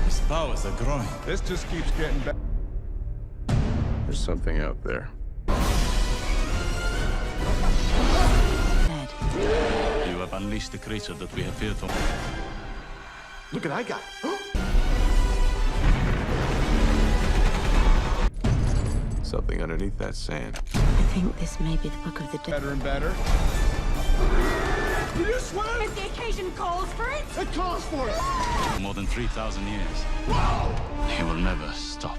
His powers are growing. This just keeps getting better. There's something out there. You have unleashed the creature that we have feared for. Look at that guy. Something underneath that sand. I think this may be the Book of the Dead. Better and better. Did you swim? If the occasion calls for it! It calls for it! For more than 3,000 years. Whoa! He will never stop.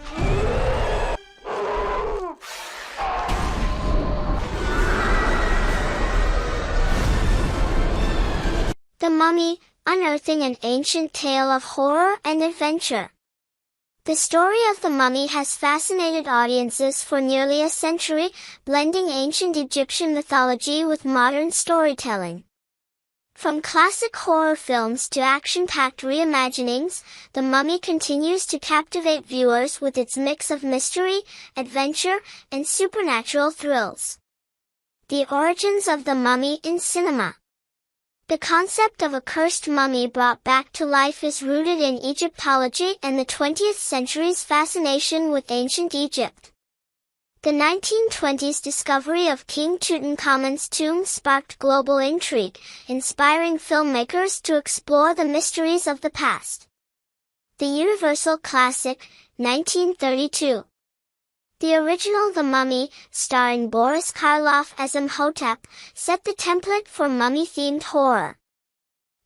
The Mummy, unearthing an ancient tale of horror and adventure. The story of the Mummy has fascinated audiences for nearly a century, blending ancient Egyptian mythology with modern storytelling. From classic horror films to action-packed reimaginings, The Mummy continues to captivate viewers with its mix of mystery, adventure, and supernatural thrills. The origins of the mummy in cinema. The concept of a cursed mummy brought back to life is rooted in Egyptology and the 20th century's fascination with ancient Egypt. The 1920s discovery of King Tutankhamun's tomb sparked global intrigue, inspiring filmmakers to explore the mysteries of the past. The Universal classic, 1932. The original The Mummy, starring Boris Karloff as Imhotep, set the template for mummy-themed horror.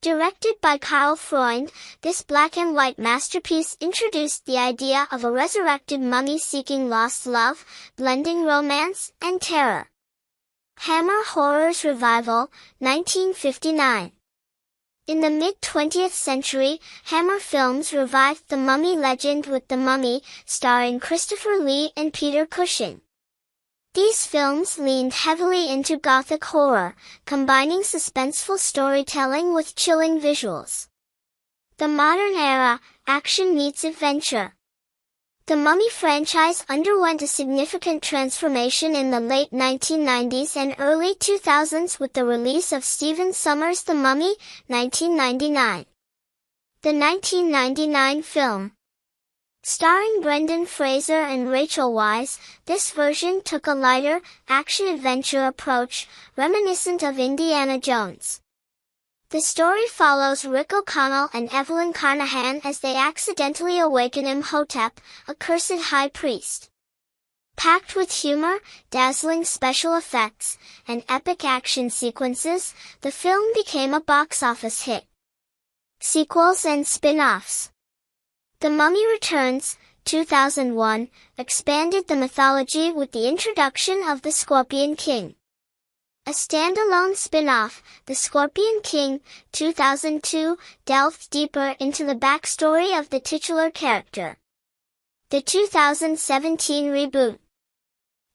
Directed by Karl Freund, this black-and-white masterpiece introduced the idea of a resurrected mummy seeking lost love, blending romance and terror. Hammer Horror's revival, 1959. In the mid-20th century, Hammer Films revived the Mummy legend with The Mummy, starring Christopher Lee and Peter Cushing. These films leaned heavily into Gothic horror, combining suspenseful storytelling with chilling visuals. The modern era, action meets adventure. The Mummy franchise underwent a significant transformation in the late 1990s and early 2000s with the release of Stephen Sommers' The Mummy, 1999. The 1999 film. Starring Brendan Fraser and Rachel Weisz, this version took a lighter, action-adventure approach, reminiscent of Indiana Jones. The story follows Rick O'Connell and Evelyn Carnahan as they accidentally awaken Imhotep, a cursed high priest. Packed with humor, dazzling special effects, and epic action sequences, the film became a box office hit. Sequels and spin-offs. The Mummy Returns, 2001, expanded the mythology with the introduction of the Scorpion King. A standalone spin-off, The Scorpion King, 2002, delved deeper into the backstory of the titular character. The 2017 reboot.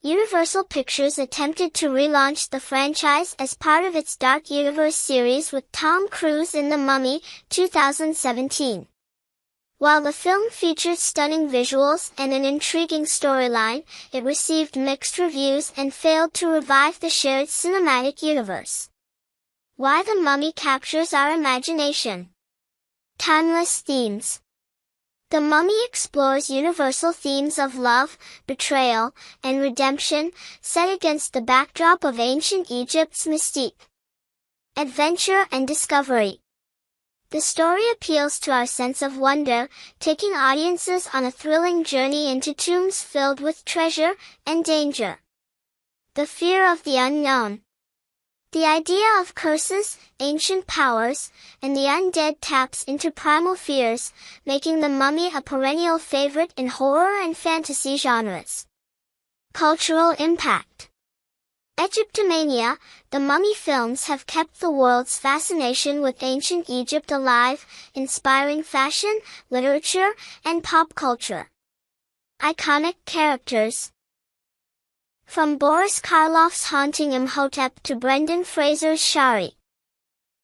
Universal Pictures attempted to relaunch the franchise as part of its Dark Universe series with Tom Cruise in The Mummy, 2017. While the film featured stunning visuals and an intriguing storyline, it received mixed reviews and failed to revive the shared cinematic universe. Why the Mummy captures our imagination. Timeless themes. The Mummy explores universal themes of love, betrayal, and redemption, set against the backdrop of ancient Egypt's mystique. Adventure and discovery. The story appeals to our sense of wonder, taking audiences on a thrilling journey into tombs filled with treasure and danger. The fear of the unknown. The idea of curses, ancient powers, and the undead taps into primal fears, making The Mummy a perennial favorite in horror and fantasy genres. Cultural impact. Egyptomania, the Mummy films have kept the world's fascination with ancient Egypt alive, inspiring fashion, literature, and pop culture. Iconic characters. From Boris Karloff's haunting Imhotep to Brendan Fraser's Shari.